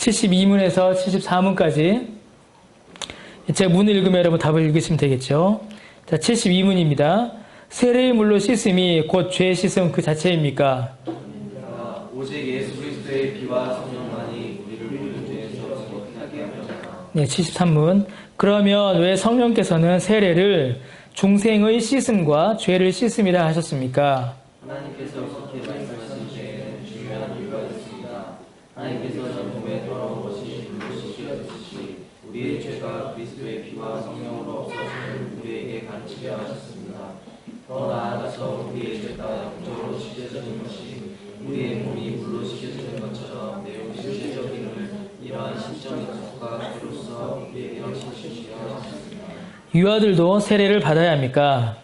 72문에서 74문까지 제가 문을 읽으면 여러분 답을 읽으시면 되겠죠. 자, 72문입니다. 세례의 물로 씻음이 곧 죄 씻음 그 자체입니까? 오직 예수 그리스도의 피와 성령만이 우리를 모든 죄에서 거룩하게 하며. 네, 73문. 그러면 왜 성령께서는 세례를 중생의 씻음과 죄를 씻음이라 하셨습니까? 하나님께서 그렇게 말씀하신 데에는 중요한 이유가 있습니다. 하나님께서 전 몸에 더러운 것이 물로 씻기듯이 우리의 죄가 그리스도의 피와 성령으로 없어짐을 우리에게 가르치려 하셨습니다. 더 나아가서 우리의 죄가 영적으로 씻겨지는 것이 우리의 몸이 물로 씻겨지는 것처럼 내용 실제적임을 이러한 신적 약속과 그로서 우리에게 확신시키려 하셨습니다. 유아들도 세례를 받아야 합니까?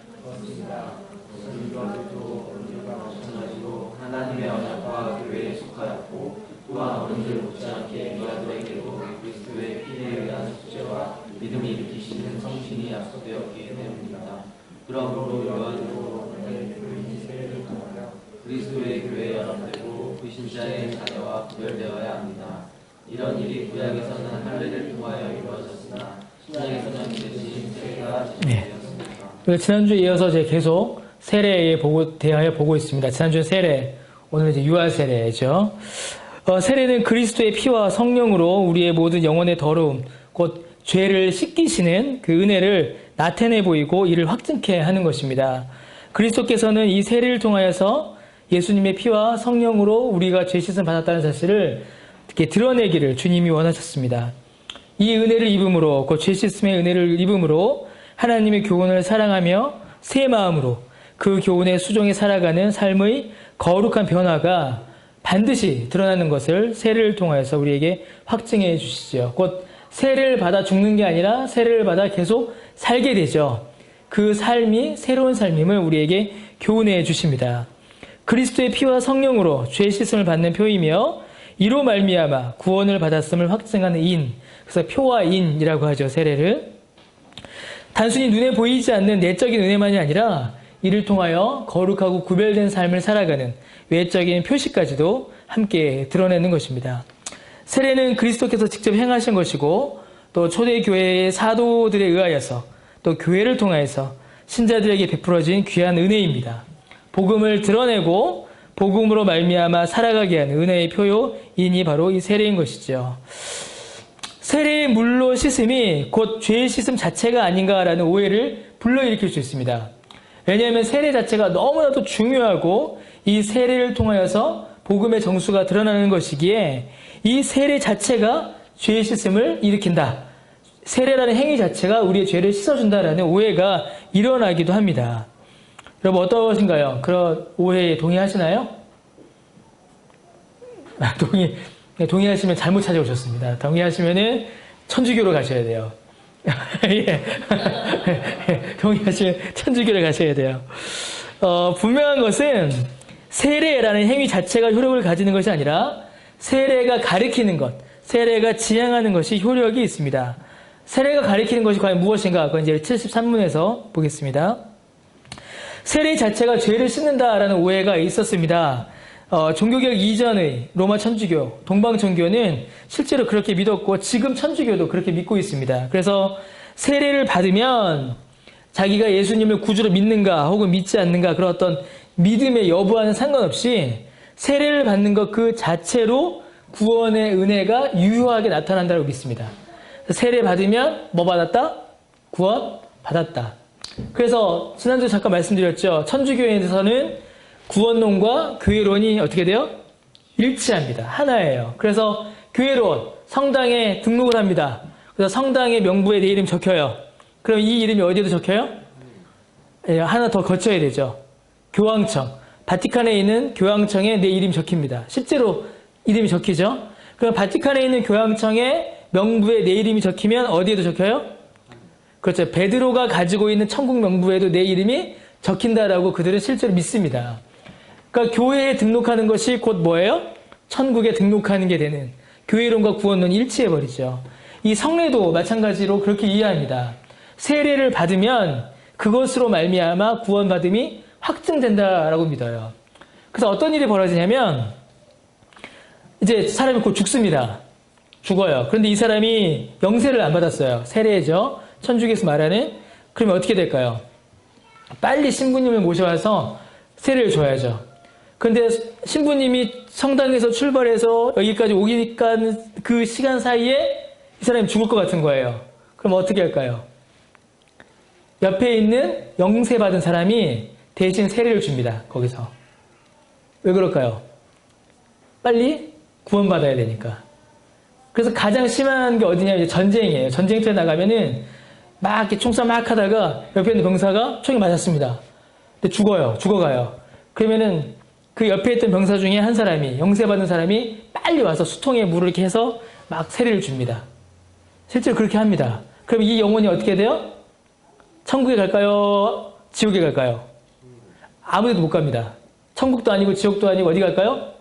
하나님의 언약과 교회에 속하였고 또한 어른들 못지않게 유아들에게도 그리스도의 피에 의한 속죄와 믿음이 일으키시는 성신이 약속되었기 때문입니다. 그러므로 유아들도 그리스도의 교회에 연합되고 불신자의 자녀와 구별되어야 합니다. 이런 일이 구약에서는 할례를 통하여 이루어졌으나 신약에서는 대신 세례가 제시되었습니다. 지난주에 이어서 제가 계속 세례에 대하여 보고 있습니다. 지난주에 세례, 오늘은 이제 유아 세례죠. 세례는 그리스도의 피와 성령으로 우리의 모든 영혼의 더러움, 곧 죄를 씻기시는 그 은혜를 나타내 보이고 이를 확증케 하는 것입니다. 그리스도께서는 이 세례를 통하여서 예수님의 피와 성령으로 우리가 죄 씻음 받았다는 사실을 이렇게 드러내기를 주님이 원하셨습니다. 이 은혜를 입음으로, 그 죄 씻음의 은혜를 입음으로 하나님의 교훈을 사랑하며 새 마음으로 그 교훈의 수종에 살아가는 삶의 거룩한 변화가 반드시 드러나는 것을 세례를 통하여서 우리에게 확증해 주시죠. 곧 세례를 받아 죽는 게 아니라 세례를 받아 계속 살게 되죠. 그 삶이 새로운 삶임을 우리에게 교훈해 주십니다. 그리스도의 피와 성령으로 죄 씻음을 받는 표이며 이로 말미암아 구원을 받았음을 확증하는 인, 그래서 표와 인이라고 하죠. 세례를 단순히 눈에 보이지 않는 내적인 은혜만이 아니라 이를 통하여 거룩하고 구별된 삶을 살아가는 외적인 표시까지도 함께 드러내는 것입니다. 세례는 그리스도께서 직접 행하신 것이고 또 초대교회의 사도들에 의하여서 또 교회를 통하여서 신자들에게 베풀어진 귀한 은혜입니다. 복음을 드러내고 복음으로 말미암아 살아가게 하는 은혜의 표요인이 바로 이 세례인 것이죠. 세례의 물로 씻음이 곧 죄의 씻음 자체가 아닌가라는 오해를 불러일으킬 수 있습니다. 왜냐하면 세례 자체가 너무나도 중요하고 이 세례를 통하여서 복음의 정수가 드러나는 것이기에 이 세례 자체가 죄의 씻음을 일으킨다. 세례라는 행위 자체가 우리의 죄를 씻어준다라는 오해가 일어나기도 합니다. 여러분 어떠신가요? 그런 오해에 동의하시나요? 동의하시면 잘못 찾아오셨습니다. 동의하시면은 천주교로 가셔야 돼요. 예. 동의하시면 천주교로 가셔야 돼요. 분명한 것은 세례라는 행위 자체가 효력을 가지는 것이 아니라 세례가 가리키는 것, 세례가 지향하는 것이 효력이 있습니다. 세례가 가리키는 것이 과연 무엇인가? 그건 이제 73문에서 보겠습니다. 세례 자체가 죄를 씻는다라는 오해가 있었습니다. 종교개혁 이전의 로마 천주교, 동방천교는 실제로 그렇게 믿었고 지금 천주교도 그렇게 믿고 있습니다. 그래서 세례를 받으면 자기가 예수님을 구주로 믿는가 혹은 믿지 않는가 그런 어떤 믿음의 여부와는 상관없이 세례를 받는 것 그 자체로 구원의 은혜가 유효하게 나타난다고 믿습니다. 세례 받으면 뭐 받았다? 구원 받았다. 그래서 지난주에 잠깐 말씀드렸죠. 천주교에서는 구원론과 교회론이 어떻게 돼요? 일치합니다. 하나예요. 그래서 교회론, 성당에 등록을 합니다. 그래서 성당의 명부에 내 이름 적혀요. 그럼 이 이름이 어디에도 적혀요? 하나 더 거쳐야 되죠. 교황청. 바티칸에 있는 교황청에 내 이름이 적힙니다. 실제로 이름이 적히죠. 그럼 바티칸에 있는 교황청에 명부에 내 이름이 적히면 어디에도 적혀요? 그렇죠. 베드로가 가지고 있는 천국 명부에도 내 이름이 적힌다라고 그들은 실제로 믿습니다. 그러니까 교회에 등록하는 것이 곧 뭐예요? 천국에 등록하는 게 되는 교회론과 구원론이 일치해버리죠. 이 성례도 마찬가지로 그렇게 이해합니다. 세례를 받으면 그것으로 말미암아 구원받음이 확증된다라고 믿어요. 그래서 어떤 일이 벌어지냐면 이제 사람이 곧 죽습니다. 죽어요. 그런데 이 사람이 영세를 안 받았어요. 세례죠. 천주교에서 말하는. 그러면 어떻게 될까요? 빨리 신부님을 모셔와서 세례를 줘야죠. 그런데 신부님이 성당에서 출발해서 여기까지 오기니까 그 시간 사이에 이 사람이 죽을 것 같은 거예요. 그럼 어떻게 할까요? 옆에 있는 영세 받은 사람이 대신 세례를 줍니다. 거기서. 왜 그럴까요? 빨리 구원받아야 되니까. 그래서 가장 심한 게 어디냐면 전쟁이에요. 전쟁터에 나가면은 막 이렇게 총싸움 막 하다가 옆에 있는 병사가 총이 맞았습니다. 근데 죽어가요. 그러면은 그 옆에 있던 병사 중에 한 사람이, 영세받은 사람이 빨리 와서 수통에 물을 이렇게 해서 막 세례를 줍니다. 실제로 그렇게 합니다. 그럼 이 영혼이 어떻게 돼요? 천국에 갈까요? 지옥에 갈까요? 아무데도 못 갑니다. 천국도 아니고 지옥도 아니고 어디 갈까요?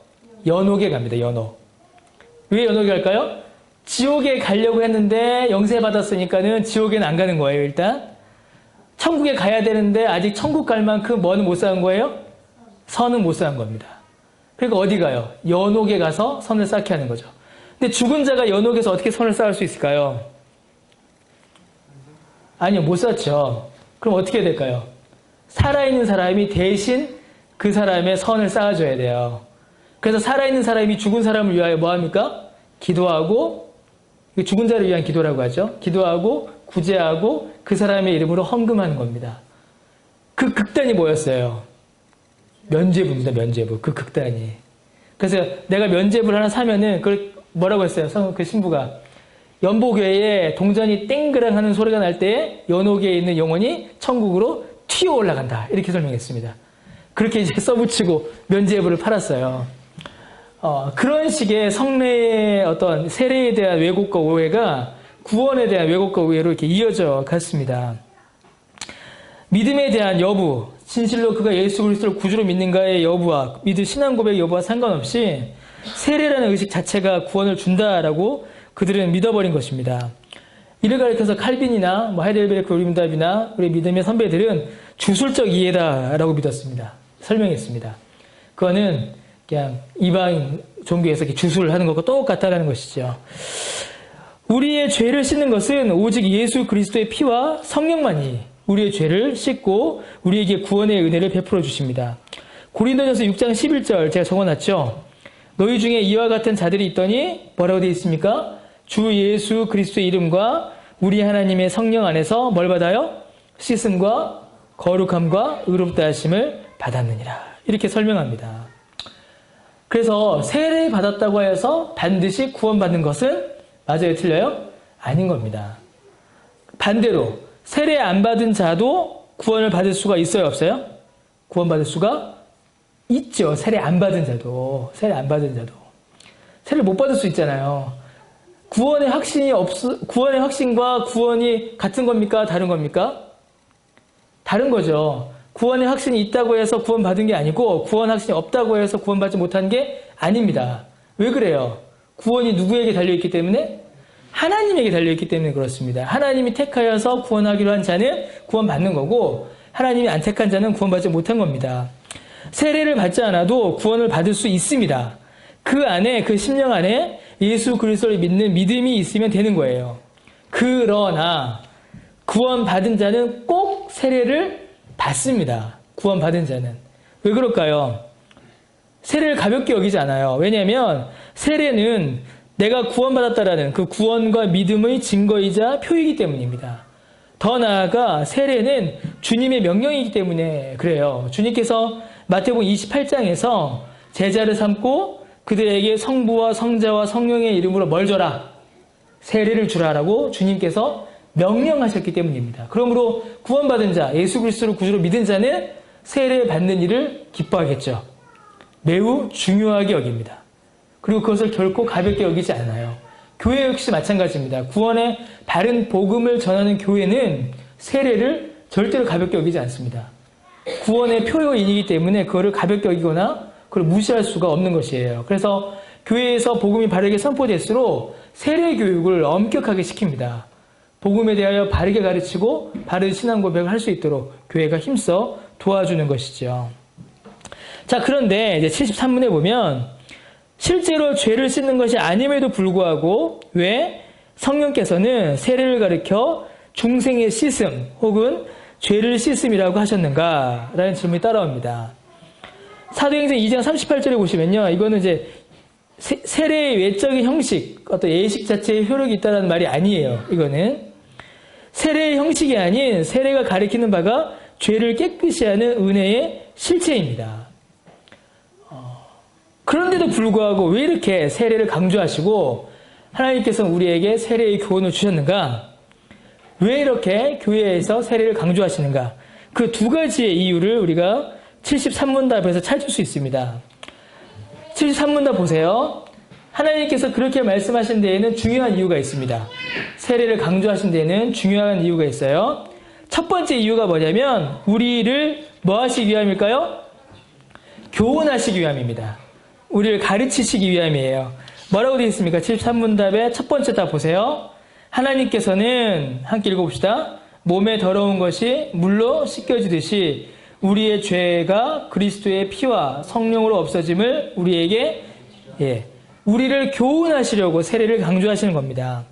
연옥에 갑니다. 연옥. 왜 연옥에 갈까요? 지옥에 가려고 했는데 영세 받았으니까는 지옥에는 안 가는 거예요. 일단 천국에 가야 되는데 아직 천국 갈 만큼 뭐는 못 쌓은 거예요? 선은 못 쌓은 겁니다. 그러니까 어디 가요? 연옥에 가서 선을 쌓게 하는 거죠. 근데 죽은 자가 연옥에서 어떻게 선을 쌓을 수 있을까요? 아니요, 못 쌓죠. 그럼 어떻게 될까요? 살아있는 사람이 대신 그 사람의 선을 쌓아줘야 돼요. 그래서 살아있는 사람이 죽은 사람을 위하여 뭐 합니까? 기도하고, 죽은 자를 위한 기도라고 하죠. 기도하고, 구제하고, 그 사람의 이름으로 헌금하는 겁니다. 그 극단이 뭐였어요? 면죄부입니다, 면죄부. 그 극단이. 그래서 내가 면죄부를 하나 사면은, 그걸 뭐라고 했어요? 그 신부가. 연보교회에 동전이 땡그랑 하는 소리가 날 때에 연옥에 있는 영혼이 천국으로 튀어 올라간다. 이렇게 설명했습니다. 그렇게 이제 써붙이고 면죄부를 팔았어요. 그런 식의 성례의 어떤 세례에 대한 왜곡과 오해가 구원에 대한 왜곡과 오해로 이렇게 이어져 갔습니다. 믿음에 대한 여부, 진실로 그가 예수 그리스도를 구주로 믿는가의 여부와 믿음 신앙 고백 여부와 상관없이 세례라는 의식 자체가 구원을 준다라고 그들은 믿어버린 것입니다. 이를 가리켜서 칼빈이나 하이델베르크 우리문답이나 우리 믿음의 선배들은 주술적 이해다라고 믿었습니다. 설명했습니다. 그거는 그냥 이방 종교에서 이렇게 주술을 하는 것과 똑같다라는 것이죠. 우리의 죄를 씻는 것은 오직 예수 그리스도의 피와 성령만이 우리의 죄를 씻고 우리에게 구원의 은혜를 베풀어 주십니다. 고린도전서 6장 11절 제가 적어놨죠. 너희 중에 이와 같은 자들이 있더니 뭐라고 되어 있습니까? 주 예수 그리스도의 이름과 우리 하나님의 성령 안에서 뭘 받아요? 씻음과 거룩함과 의롭다 하심을 받았느니라. 이렇게 설명합니다. 그래서 세례 받았다고 해서 반드시 구원받는 것은 맞아요, 틀려요? 아닌 겁니다. 반대로 세례 안 받은 자도 구원을 받을 수가 있어요, 없어요? 구원받을 수가 있죠. 세례 안 받은 자도. 세례를 못 받을 수 있잖아요. 구원의 확신과 구원이 같은 겁니까? 다른 겁니까? 다른 거죠. 구원의 확신이 있다고 해서 구원받은 게 아니고 구원 확신이 없다고 해서 구원받지 못한 게 아닙니다. 왜 그래요? 구원이 누구에게 달려있기 때문에? 하나님에게 달려있기 때문에 그렇습니다. 하나님이 택하여서 구원하기로 한 자는 구원받는 거고 하나님이 안 택한 자는 구원받지 못한 겁니다. 세례를 받지 않아도 구원을 받을 수 있습니다. 그 안에, 그 심령 안에 예수 그리스도를 믿는 믿음이 있으면 되는 거예요. 그러나 구원받은 자는 꼭 세례를 받습니다. 구원받은 자는. 왜 그럴까요? 세례를 가볍게 여기지 않아요. 왜냐하면 세례는 내가 구원받았다라는 그 구원과 믿음의 증거이자 표이기 때문입니다. 더 나아가 세례는 주님의 명령이기 때문에 그래요. 주님께서 마태복음 28장에서 제자를 삼고 그들에게 성부와 성자와 성령의 이름으로 뭘 줘라? 세례를 주라라고 주님께서 명령하셨기 때문입니다. 그러므로 구원받은 자, 예수 그리스도를 구주로 믿은 자는 세례 받는 일을 기뻐하겠죠. 매우 중요하게 여깁니다. 그리고 그것을 결코 가볍게 여기지 않아요. 교회 역시 마찬가지입니다. 구원의 바른 복음을 전하는 교회는 세례를 절대로 가볍게 여기지 않습니다. 구원의 표요인이기 때문에 그거를 가볍게 여기거나 그걸 무시할 수가 없는 것이에요. 그래서 교회에서 복음이 바르게 선포될수록 세례 교육을 엄격하게 시킵니다. 복음에 대하여 바르게 가르치고 바른 신앙 고백을 할 수 있도록 교회가 힘써 도와주는 것이죠. 자, 그런데 이제 73문에 보면 실제로 죄를 씻는 것이 아님에도 불구하고 왜 성령께서는 세례를 가리켜 중생의 씻음 혹은 죄를 씻음이라고 하셨는가? 라는 질문이 따라옵니다. 사도행전 2장 38절에 보시면요. 이거는 이제 세례의 외적인 형식, 어떤 예식 자체의 효력이 있다는 말이 아니에요. 이거는 세례의 형식이 아닌 세례가 가리키는 바가 죄를 깨끗이 하는 은혜의 실체입니다. 그런데도 불구하고 왜 이렇게 세례를 강조하시고 하나님께서는 우리에게 세례의 교훈을 주셨는가? 왜 이렇게 교회에서 세례를 강조하시는가? 그 두 가지의 이유를 우리가 73문답에서 찾을 수 있습니다. 73문답 보세요. 하나님께서 그렇게 말씀하신 데에는 중요한 이유가 있습니다. 세례를 강조하신 데에는 중요한 이유가 있어요. 첫 번째 이유가 뭐냐면 우리를 뭐 하시기 위함일까요? 교훈하시기 위함입니다. 우리를 가르치시기 위함이에요. 뭐라고 되어 있습니까? 73문답의 첫 번째 답 보세요. 하나님께서는 함께 읽어봅시다. 몸에 더러운 것이 물로 씻겨지듯이 우리의 죄가 그리스도의 피와 성령으로 없어짐을 우리에게 우리를 교훈하시려고 세례를 강조하시는 겁니다.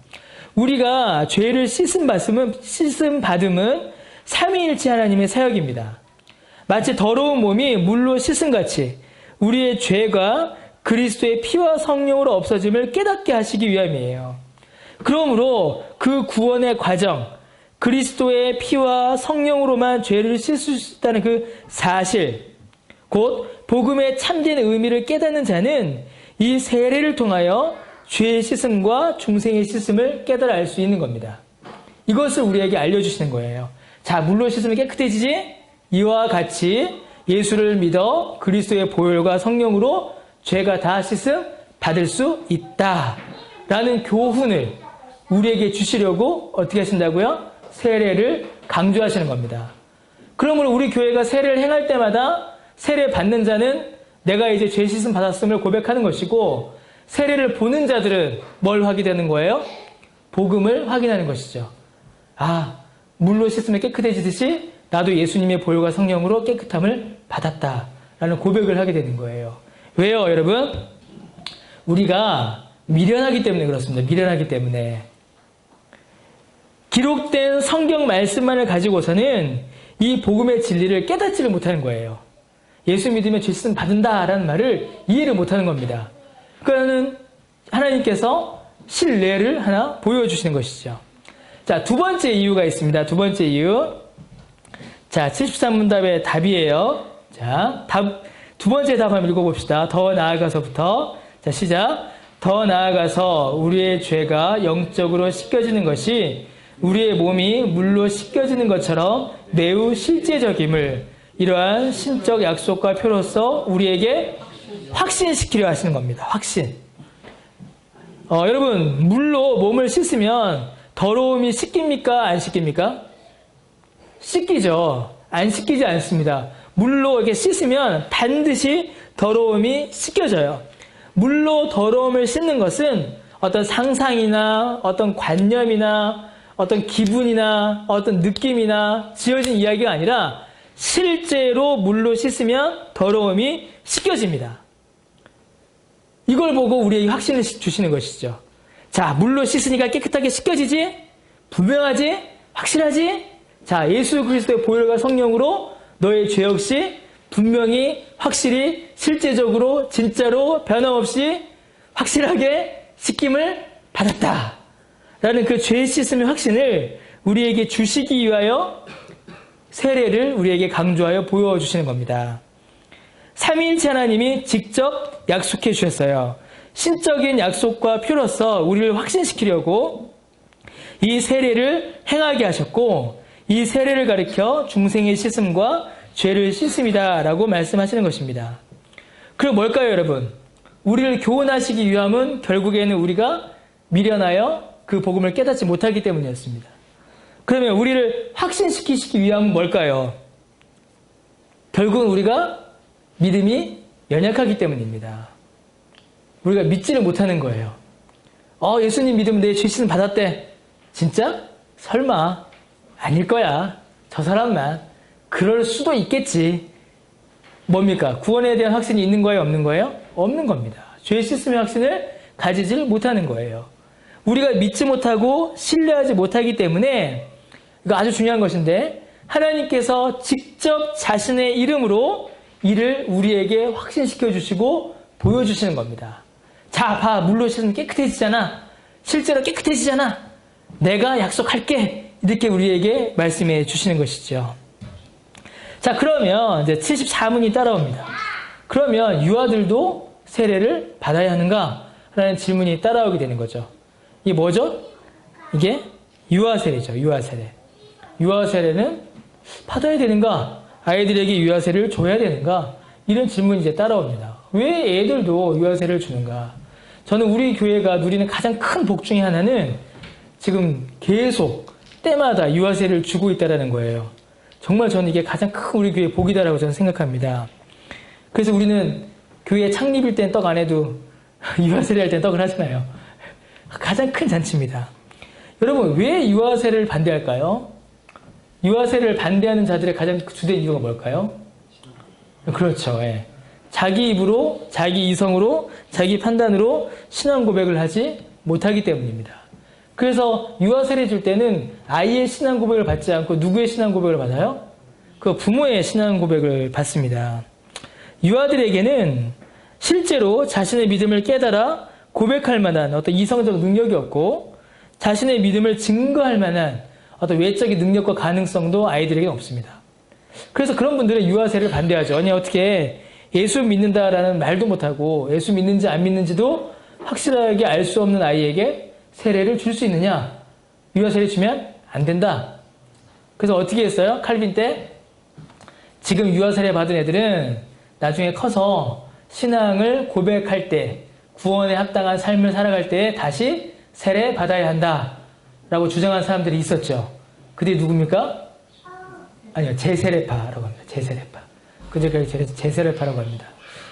우리가 죄를 씻음 받음은 삼위일체 하나님의 사역입니다. 마치 더러운 몸이 물로 씻음같이 우리의 죄가 그리스도의 피와 성령으로 없어짐을 깨닫게 하시기 위함이에요. 그러므로 그 구원의 과정, 그리스도의 피와 성령으로만 죄를 씻을 수 있다는 그 사실, 곧 복음의 참된 의미를 깨닫는 자는 이 세례를 통하여 죄의 씻음과 중생의 씻음을 깨달아 알 수 있는 겁니다. 이것을 우리에게 알려주시는 거예요. 자, 물로 씻으면 깨끗해지지? 이와 같이 예수를 믿어 그리스도의 보혈과 성령으로 죄가 다 씻음 받을 수 있다. 라는 교훈을 우리에게 주시려고 어떻게 하신다고요? 세례를 강조하시는 겁니다. 그러므로 우리 교회가 세례를 행할 때마다 세례 받는 자는 내가 이제 죄 씻음 받았음을 고백하는 것이고 세례를 보는 자들은 뭘 확인하는 거예요? 복음을 확인하는 것이죠. 아, 물로 씻으면 깨끗해지듯이 나도 예수님의 보혈과 성령으로 깨끗함을 받았다라는 고백을 하게 되는 거예요. 왜요, 여러분? 우리가 미련하기 때문에 그렇습니다. 미련하기 때문에. 기록된 성경 말씀만을 가지고서는 이 복음의 진리를 깨닫지를 못하는 거예요. 예수 믿으면 죄 씻음 받는다라는 말을 이해를 못하는 겁니다. 그러니까 하나님께서 실례를 하나 보여주시는 것이죠. 자, 두 번째 이유가 있습니다. 두 번째 이유. 자, 73문답의 답이에요. 자, 두 번째 답 한번 읽어봅시다. 더 나아가서부터. 자, 시작. 더 나아가서 우리의 죄가 영적으로 씻겨지는 것이 우리의 몸이 물로 씻겨지는 것처럼 매우 실제적임을 이러한 신적 약속과 표로서 우리에게 확신시키려 하시는 겁니다. 확신. 여러분, 물로 몸을 씻으면 더러움이 씻깁니까? 안 씻깁니까? 씻기죠. 안 씻기지 않습니다. 물로 이렇게 씻으면 반드시 더러움이 씻겨져요. 물로 더러움을 씻는 것은 어떤 상상이나 어떤 관념이나 어떤 기분이나 어떤 느낌이나 지어진 이야기가 아니라 실제로 물로 씻으면 더러움이 씻겨집니다. 이걸 보고 우리에게 확신을 주시는 것이죠. 자, 물로 씻으니까 깨끗하게 씻겨지지? 분명하지? 확실하지? 자, 예수 그리스도의 보혈과 성령으로 너의 죄 없이 분명히 확실히 실제적으로 진짜로 변함없이 확실하게 씻김을 받았다. 라는 그 죄 씻음의 확신을 우리에게 주시기 위하여 세례를 우리에게 강조하여 보여주시는 겁니다. 삼위일체 하나님이 직접 약속해 주셨어요. 신적인 약속과 표로서 우리를 확신시키려고 이 세례를 행하게 하셨고 이 세례를 가리켜 중생의 씻음과 죄를 씻음이다 라고 말씀하시는 것입니다. 그럼 뭘까요, 여러분? 우리를 교훈하시기 위함은 결국에는 우리가 미련하여 그 복음을 깨닫지 못하기 때문이었습니다. 그러면 우리를 확신시키시기 위함은 뭘까요? 결국은 우리가 믿음이 연약하기 때문입니다. 우리가 믿지를 못하는 거예요. 예수님 믿으면 내 죄씻음 받았대. 진짜? 설마. 아닐 거야. 저 사람만. 그럴 수도 있겠지. 뭡니까? 구원에 대한 확신이 있는 거예요? 없는 거예요? 없는 겁니다. 죄 씻음의 확신을 가지질 못하는 거예요. 우리가 믿지 못하고 신뢰하지 못하기 때문에 이거 아주 중요한 것인데 하나님께서 직접 자신의 이름으로 이를 우리에게 확신시켜 주시고 보여주시는 겁니다. 자, 봐, 물로 씻으면 깨끗해지잖아. 실제로 깨끗해지잖아. 내가 약속할게. 이렇게 우리에게 말씀해 주시는 것이죠. 자, 그러면 이제 74문이 따라옵니다. 그러면 유아들도 세례를 받아야 하는가? 라는 질문이 따라오게 되는 거죠. 이게 뭐죠? 이게 유아세례죠. 유아세례. 유아세례는 받아야 되는가? 아이들에게 유아세례를 줘야 되는가? 이런 질문이 이제 따라옵니다. 왜 애들도 유아세례를 주는가? 저는 우리 교회가 누리는 가장 큰 복 중에 하나는 지금 계속 때마다 유아세례를 주고 있다는 거예요. 정말 저는 이게 가장 큰 우리 교회의 복이다라고 저는 생각합니다. 그래서 우리는 교회 창립일 땐 떡 안 해도 유아세례 할 땐 떡을 하잖아요. 가장 큰 잔치입니다. 여러분, 왜 유아세례를 반대할까요? 유아세례를 반대하는 자들의 가장 주된 이유가 뭘까요? 그렇죠. 예. 자기 입으로, 자기 이성으로, 자기 판단으로 신앙 고백을 하지 못하기 때문입니다. 그래서 유아세례 줄 때는 아이의 신앙 고백을 받지 않고 누구의 신앙 고백을 받아요? 그 부모의 신앙 고백을 받습니다. 유아들에게는 실제로 자신의 믿음을 깨달아 고백할 만한 어떤 이성적 능력이 없고 자신의 믿음을 증거할 만한 어떤 외적인 능력과 가능성도 아이들에게는 없습니다. 그래서 그런 분들은 유아세례를 반대하죠. 아니, 어떻게 예수 믿는다라는 말도 못하고 예수 믿는지 안 믿는지도 확실하게 알 수 없는 아이에게 세례를 줄 수 있느냐? 유아세례 주면 안 된다. 그래서 어떻게 했어요? 칼빈 때 지금 유아세례 받은 애들은 나중에 커서 신앙을 고백할 때 구원에 합당한 삶을 살아갈 때 다시 세례 받아야 한다 라고 주장한 사람들이 있었죠. 그들이 누굽니까? 아니요, 제세례파라고 합니다. 제세례파. 그들이 제세례파라고 합니다.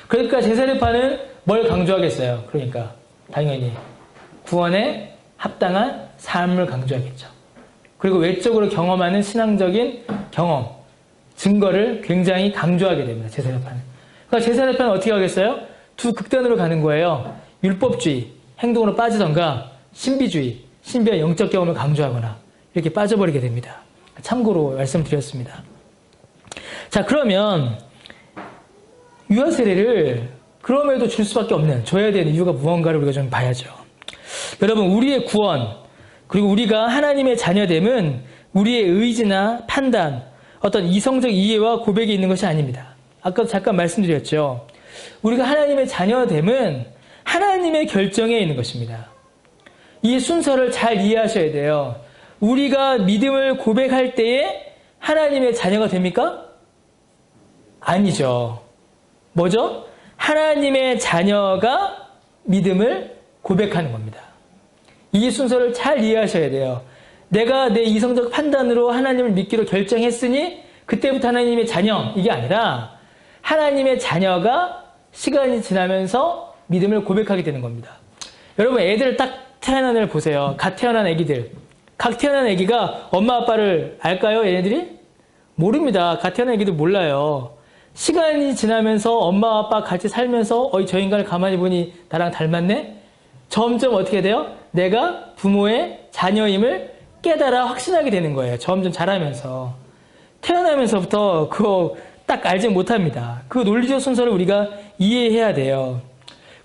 그러니까 제세례파는 뭘 강조하겠어요? 그러니까 당연히 구원에 합당한 삶을 강조하겠죠. 그리고 외적으로 경험하는 신앙적인 경험, 증거를 굉장히 강조하게 됩니다. 제세례파는. 그러니까 제세례파는 어떻게 하겠어요? 두 극단으로 가는 거예요. 율법주의, 행동으로 빠지던가 신비주의, 신비한 영적 경험을 강조하거나 이렇게 빠져버리게 됩니다. 참고로 말씀드렸습니다. 자, 그러면 유아세례를 그럼에도 줄 수밖에 없는, 줘야 되는 이유가 무언가를 우리가 좀 봐야죠. 여러분, 우리의 구원, 그리고 우리가 하나님의 자녀됨은 우리의 의지나 판단, 어떤 이성적 이해와 고백이 있는 것이 아닙니다. 아까도 잠깐 말씀드렸죠. 우리가 하나님의 자녀됨은 하나님의 결정에 있는 것입니다. 이 순서를 잘 이해하셔야 돼요. 우리가 믿음을 고백할 때에 하나님의 자녀가 됩니까? 아니죠. 뭐죠? 하나님의 자녀가 믿음을 고백하는 겁니다. 이 순서를 잘 이해하셔야 돼요. 내가 내 이성적 판단으로 하나님을 믿기로 결정했으니 그때부터 하나님의 자녀, 이게 아니라 하나님의 자녀가 시간이 지나면서 믿음을 고백하게 되는 겁니다. 여러분, 애들 딱 태어난 애를 보세요. 갓 태어난 애기들. 갓 태어난 애기가 엄마 아빠를 알까요? 얘네들이? 모릅니다. 갓 태어난 애기들 몰라요. 시간이 지나면서 엄마 아빠 같이 살면서 저 인간을 가만히 보니 나랑 닮았네? 점점 어떻게 돼요? 내가 부모의 자녀임을 깨달아 확신하게 되는 거예요. 점점 자라면서. 태어나면서부터 그거 딱 알지 못합니다. 그 논리적 순서를 우리가 이해해야 돼요.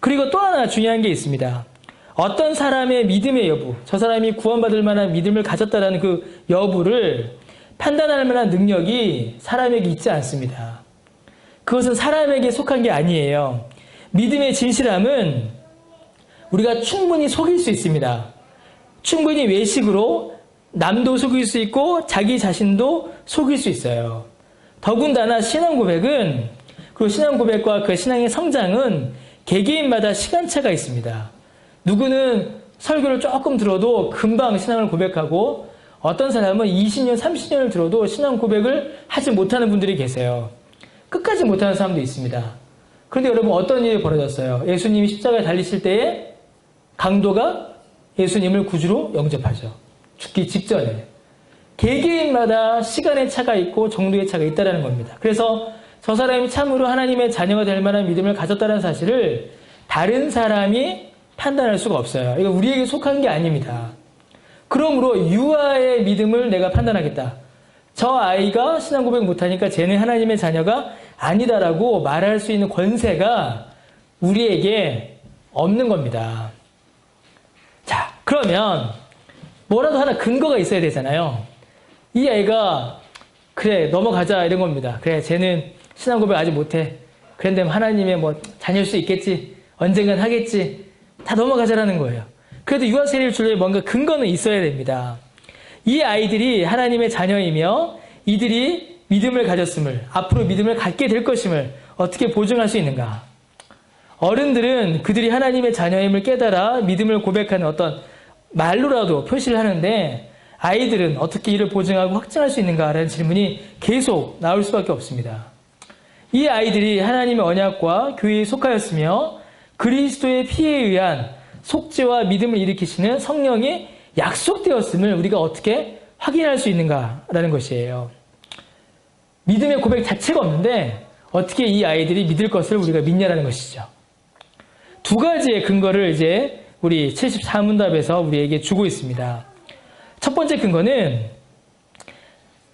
그리고 또 하나 중요한 게 있습니다. 어떤 사람의 믿음의 여부, 저 사람이 구원받을 만한 믿음을 가졌다라는 그 여부를 판단할 만한 능력이 사람에게 있지 않습니다. 그것은 사람에게 속한 게 아니에요. 믿음의 진실함은 우리가 충분히 속일 수 있습니다. 충분히 외식으로 남도 속일 수 있고 자기 자신도 속일 수 있어요. 더군다나 신앙 고백은, 그리고 신앙 고백과 그 신앙의 성장은 개개인마다 시간차가 있습니다. 누구는 설교를 조금 들어도 금방 신앙을 고백하고 어떤 사람은 20년, 30년을 들어도 신앙 고백을 하지 못하는 분들이 계세요. 끝까지 못하는 사람도 있습니다. 그런데 여러분, 어떤 일이 벌어졌어요? 예수님이 십자가에 달리실 때에 강도가 예수님을 구주로 영접하죠. 죽기 직전에. 개개인마다 시간의 차가 있고 정도의 차가 있다는 겁니다. 그래서 저 사람이 참으로 하나님의 자녀가 될 만한 믿음을 가졌다는 사실을 다른 사람이 판단할 수가 없어요. 이거 우리에게 속한 게 아닙니다. 그러므로 유아의 믿음을 내가 판단하겠다. 저 아이가 신앙 고백 못하니까 쟤는 하나님의 자녀가 아니다라고 말할 수 있는 권세가 우리에게 없는 겁니다. 자, 그러면 뭐라도 하나 근거가 있어야 되잖아요. 이 아이가 그래 넘어가자 이런 겁니다. 그래 쟤는 신앙 고백 아직 못해. 그런데 하나님의 뭐 자녀일 수 있겠지. 언젠간 하겠지. 다 넘어가자라는 거예요. 그래도 유아 세례를 주려면 뭔가 근거는 있어야 됩니다. 이 아이들이 하나님의 자녀이며 이들이 믿음을 가졌음을, 앞으로 믿음을 갖게 될 것임을 어떻게 보증할 수 있는가? 어른들은 그들이 하나님의 자녀임을 깨달아 믿음을 고백하는 어떤 말로라도 표시를 하는데 아이들은 어떻게 이를 보증하고 확증할 수 있는가라는 질문이 계속 나올 수밖에 없습니다. 이 아이들이 하나님의 언약과 교회에 속하였으며 그리스도의 피에 의한 속죄와 믿음을 일으키시는 성령이 약속되었음을 우리가 어떻게 확인할 수 있는가라는 것이에요. 믿음의 고백 자체가 없는데 어떻게 이 아이들이 믿을 것을 우리가 믿냐라는 것이죠. 두 가지의 근거를 이제 우리 74문답에서 우리에게 주고 있습니다. 첫 번째 근거는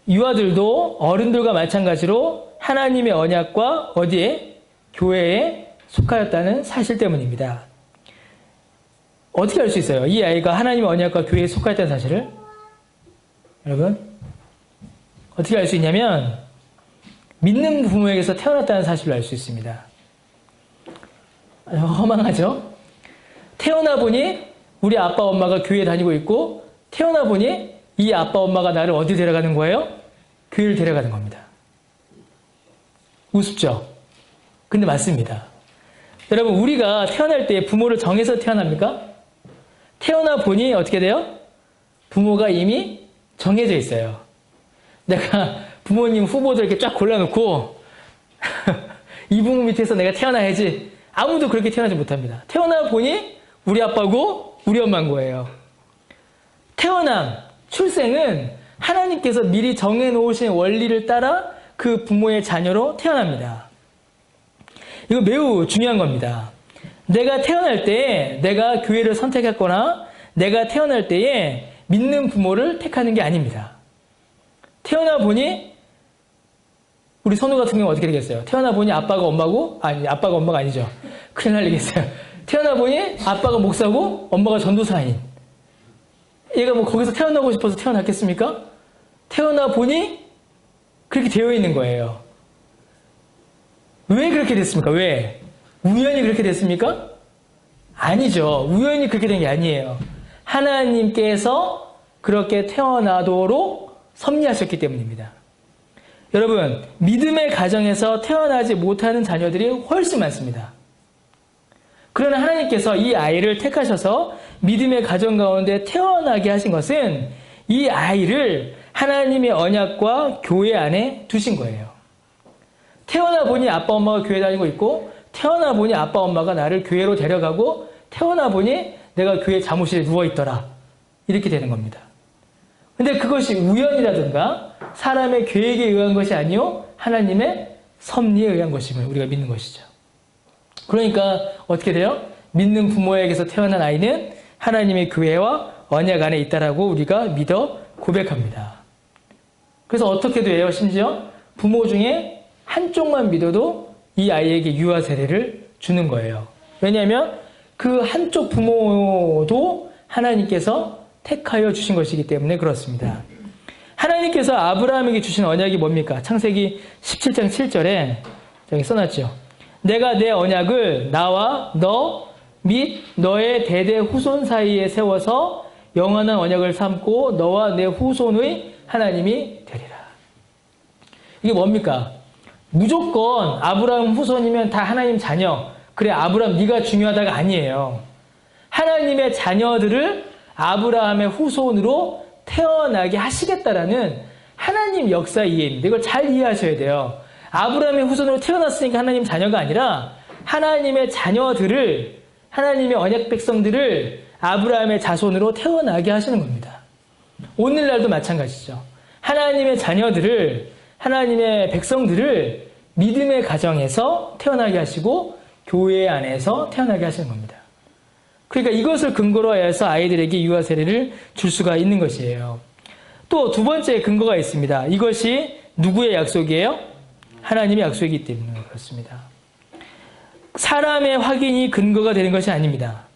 유아들도 어른들과 마찬가지로 하나님의 언약과 어디에? 교회에 속하였다는 사실 때문입니다. 어떻게 알 수 있어요? 이 아이가 하나님의 언약과 교회에 속하였다는 사실을? 여러분? 어떻게 알 수 있냐면 믿는 부모에게서 태어났다는 사실을 알 수 있습니다. 허망하죠? 태어나 보니 우리 아빠 엄마가 교회에 다니고 있고 태어나 보니 이 아빠 엄마가 나를 어디 데려가는 거예요? 교회를 데려가는 겁니다. 우습죠? 근데 맞습니다. 여러분 우리가 태어날 때 부모를 정해서 태어납니까? 태어나 보니 어떻게 돼요? 부모가 이미 정해져 있어요. 내가 부모님 후보들 이렇게 쫙 골라놓고 이 부모 밑에서 내가 태어나야지. 아무도 그렇게 태어나지 못합니다. 태어나 보니 우리 아빠고 우리 엄마인 거예요. 태어남, 출생은 하나님께서 미리 정해놓으신 원리를 따라 그 부모의 자녀로 태어납니다. 이거 매우 중요한 겁니다. 내가 태어날 때 내가 교회를 선택했거나 내가 태어날 때에 믿는 부모를 택하는 게 아닙니다. 태어나 보니 우리 선우 같은 경우 어떻게 되겠어요? 태어나 보니 아빠가 엄마고 아니 아빠가 엄마가 아니죠. 큰일 날 일이겠어요. 태어나 보니 아빠가 목사고 엄마가 전도사인. 얘가 뭐 거기서 태어나고 싶어서 태어났겠습니까? 태어나 보니 그렇게 되어 있는 거예요. 왜 그렇게 됐습니까? 왜? 우연히 그렇게 됐습니까? 아니죠. 우연히 그렇게 된 게 아니에요. 하나님께서 그렇게 태어나도록 섭리하셨기 때문입니다. 여러분, 믿음의 가정에서 태어나지 못하는 자녀들이 훨씬 많습니다. 그러나 하나님께서 이 아이를 택하셔서 믿음의 가정 가운데 태어나게 하신 것은 이 아이를 하나님의 언약과 교회 안에 두신 거예요. 태어나 보니 아빠 엄마가 교회 다니고 있고 태어나 보니 아빠 엄마가 나를 교회로 데려가고 태어나 보니 내가 교회 사무실에 누워있더라. 이렇게 되는 겁니다. 근데 그것이 우연이라든가 사람의 계획에 의한 것이 아니요 하나님의 섭리에 의한 것임을 우리가 믿는 것이죠. 그러니까 어떻게 돼요? 믿는 부모에게서 태어난 아이는 하나님의 교회와 언약 안에 있다라고 우리가 믿어 고백합니다. 그래서 어떻게 돼요? 심지어 부모 중에 한쪽만 믿어도 이 아이에게 유아 세례를 주는 거예요. 왜냐하면 그 한쪽 부모도 하나님께서 택하여 주신 것이기 때문에 그렇습니다. 하나님께서 아브라함에게 주신 언약이 뭡니까? 창세기 17장 7절에 여기 써놨죠. 내가 내 언약을 나와 너 및 너의 대대 후손 사이에 세워서 영원한 언약을 삼고 너와 내 후손의 하나님이 되리라. 이게 뭡니까? 무조건 아브라함 후손이면 다 하나님 자녀. 그래 아브라함 네가 중요하다가 아니에요. 하나님의 자녀들을 아브라함의 후손으로 태어나게 하시겠다라는 하나님 역사 이해입니다. 이걸 잘 이해하셔야 돼요. 아브라함의 후손으로 태어났으니까 하나님 자녀가 아니라 하나님의 자녀들을 하나님의 언약 백성들을 아브라함의 자손으로 태어나게 하시는 겁니다. 오늘날도 마찬가지죠. 하나님의 자녀들을 하나님의 백성들을 믿음의 가정에서 태어나게 하시고 교회 안에서 태어나게 하시는 겁니다. 그러니까 이것을 근거로 해서 아이들에게 유아 세례를 줄 수가 있는 것이에요. 또 두 번째 근거가 있습니다. 이것이 누구의 약속이에요? 하나님의 약속이기 때문에 그렇습니다. 사람의 확인이 근거가 되는 것이 아닙니다.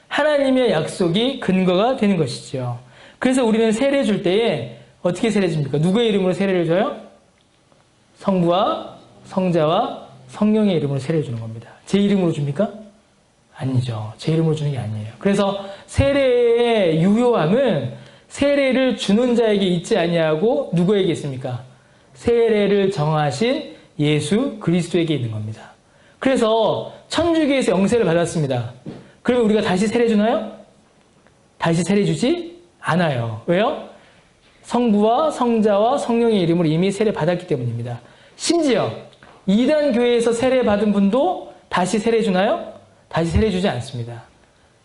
하나님의 약속이 근거가 되는 것이죠. 그래서 우리는 세례 줄 때에 어떻게 세례 줍니까? 누구의 이름으로 세례를 줘요? 성부와 성자와 성령의 이름으로 세례를 주는 겁니다. 제 이름으로 줍니까? 아니죠. 제 이름으로 주는 게 아니에요. 그래서 세례의 유효함은 세례를 주는 자에게 있지 아니하고 누구에게 있습니까? 세례를 정하신 예수 그리스도에게 있는 겁니다. 그래서 천주교에서 영세를 받았습니다. 그러면 우리가 다시 세례 주나요? 다시 세례 주지 않아요. 왜요? 성부와 성자와 성령의 이름으로 이미 세례 받았기 때문입니다. 심지어 이단 교회에서 세례 받은 분도 다시 세례 주나요? 다시 세례 주지 않습니다.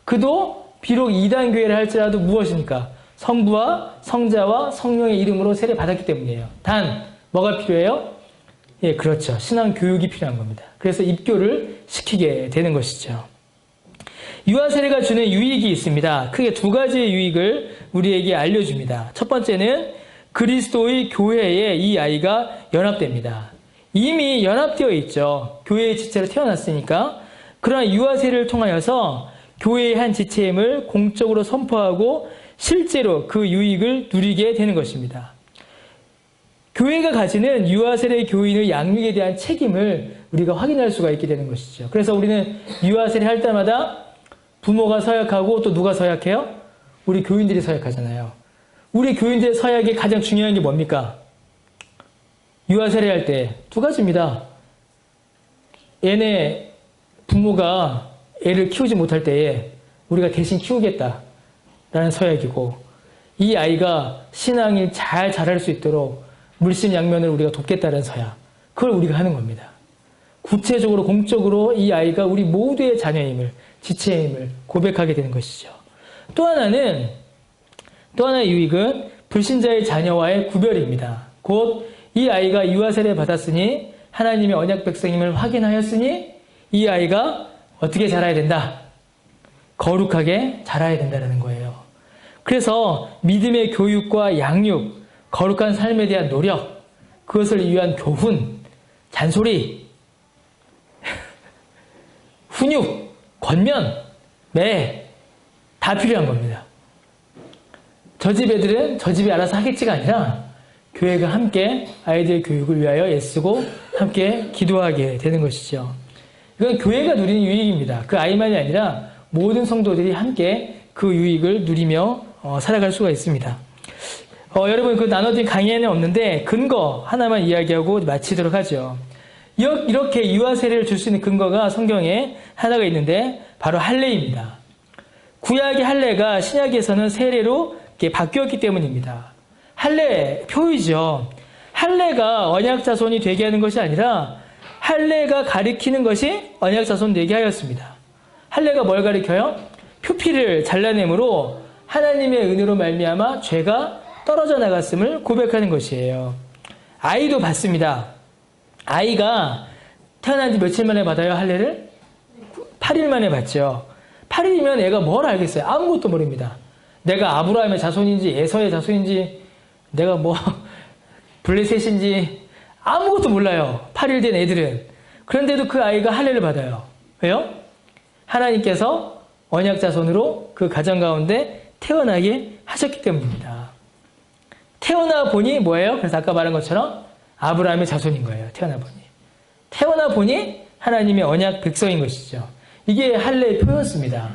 그도 비록 이단 교회를 할지라도 무엇입니까? 성부와 성자와 성령의 이름으로 세례 받았기 때문이에요. 단 뭐가 필요해요? 예, 그렇죠. 신앙 교육이 필요한 겁니다. 그래서 입교를 시키게 되는 것이죠. 유아 세례가 주는 유익이 있습니다. 크게 두 가지의 유익을 우리에게 알려줍니다. 첫 번째는 그리스도의 교회에 이 아이가 연합됩니다. 이미 연합되어 있죠. 교회의 지체로 태어났으니까. 그러나 유아 세례를 통하여서 교회의 한 지체임을 공적으로 선포하고 실제로 그 유익을 누리게 되는 것입니다. 교회가 가지는 유아 세례 교인의 양육에 대한 책임을 우리가 확인할 수가 있게 되는 것이죠. 그래서 우리는 유아 세례 할 때마다 부모가 서약하고 또 누가 서약해요? 우리 교인들이 서약하잖아요. 우리 교인들의 서약이 가장 중요한 게 뭡니까? 유아 세례 할 때 두 가지입니다. 얘네 부모가 애를 키우지 못할 때에 우리가 대신 키우겠다라는 서약이고, 이 아이가 신앙이 잘 자랄 수 있도록 물심양면을 우리가 돕겠다는 서약, 그걸 우리가 하는 겁니다. 구체적으로 공적으로 이 아이가 우리 모두의 자녀임을, 지체임을 고백하게 되는 것이죠. 또 하나의 유익은 불신자의 자녀와의 구별입니다. 곧 이 아이가 유아 세례 받았으니 하나님의 언약 백성임을 확인하였으니 이 아이가 어떻게 자라야 된다? 거룩하게 자라야 된다는 거예요. 그래서 믿음의 교육과 양육, 거룩한 삶에 대한 노력, 그것을 위한 교훈, 잔소리, 훈육, 권면, 매, 다 필요한 겁니다. 저 집 애들은 저 집이 알아서 하겠지가 아니라 교회가 함께 아이들 교육을 위하여 애쓰고 함께 기도하게 되는 것이죠. 이건 교회가 누리는 유익입니다. 그 아이만이 아니라 모든 성도들이 함께 그 유익을 누리며 살아갈 수가 있습니다. 여러분, 그 나눠진 강의에는 없는데 근거 하나만 이야기하고 마치도록 하죠. 이렇게 유아 세례를 줄 수 있는 근거가 성경에 하나가 있는데 바로 할례입니다. 구약의 할례가 신약에서는 세례로 이렇게 바뀌었기 때문입니다. 할례 표이죠. 할례가 언약 자손이 되게 하는 것이 아니라 할례가 가리키는 것이 언약 자손 되게 하였습니다. 할례가 뭘 가리켜요? 표피를 잘라냄으로 하나님의 은혜로 말미암아 죄가 떨어져 나갔음을 고백하는 것이에요. 아이도 받습니다. 아이가 태어난 지 며칠 만에 받아요, 할례를? 8일 만에 받죠. 8일이면 애가 뭘 알겠어요? 아무것도 모릅니다. 내가 아브라함의 자손인지 에서의 자손인지 내가 뭐 블레셋인지 아무것도 몰라요. 8일 된 애들은. 그런데도 그 아이가 할례를 받아요. 왜요? 하나님께서 언약 자손으로 그 가정 가운데 태어나게 하셨기 때문입니다. 태어나 보니 뭐예요? 그래서 아까 말한 것처럼 아브라함의 자손인 거예요. 태어나 보니 하나님의 언약 백성인 것이죠. 이게 할례의 표였습니다.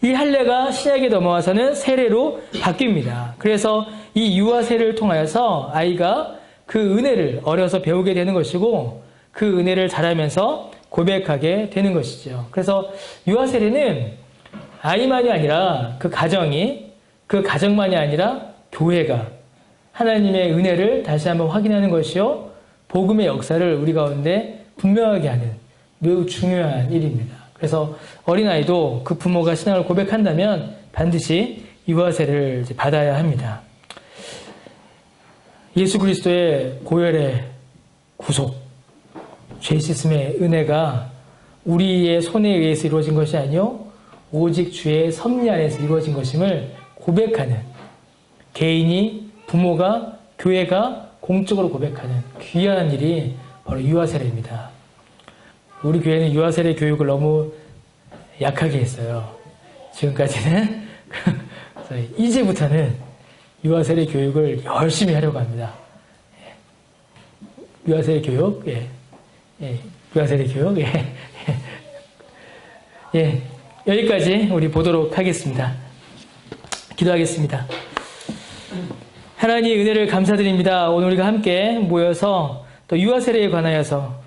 이 할례가 신약에 넘어와서는 세례로 바뀝니다. 그래서 이 유아 세례를 통하여서 아이가 그 은혜를 어려서 배우게 되는 것이고 그 은혜를 자라면서 고백하게 되는 것이죠. 그래서 유아 세례는 아이만이 아니라 그 가정만이 아니라 교회가 하나님의 은혜를 다시 한번 확인하는 것이요, 복음의 역사를 우리 가운데 분명하게 하는 매우 중요한 일입니다. 그래서 어린아이도 그 부모가 신앙을 고백한다면 반드시 유아 세례를 받아야 합니다. 예수 그리스도의 고혈의 구속, 죄 씻음의 은혜가 우리의 손에 의해서 이루어진 것이 아니요 오직 주의 섭리 안에서 이루어진 것임을 고백하는, 개인이, 부모가, 교회가 공적으로 고백하는 귀한 일이 바로 유아 세례입니다. 우리 교회는 유아 세례 교육을 너무 약하게 했어요. 지금까지는. 그래서 이제부터는 유아 세례 교육을 열심히 하려고 합니다. 유아 세례 교육, 유아 세례 교육, 여기까지 우리 보도록 하겠습니다. 기도하겠습니다. 하나님의 은혜를 감사드립니다. 오늘 우리가 함께 모여서 또 유아 세례에 관하여서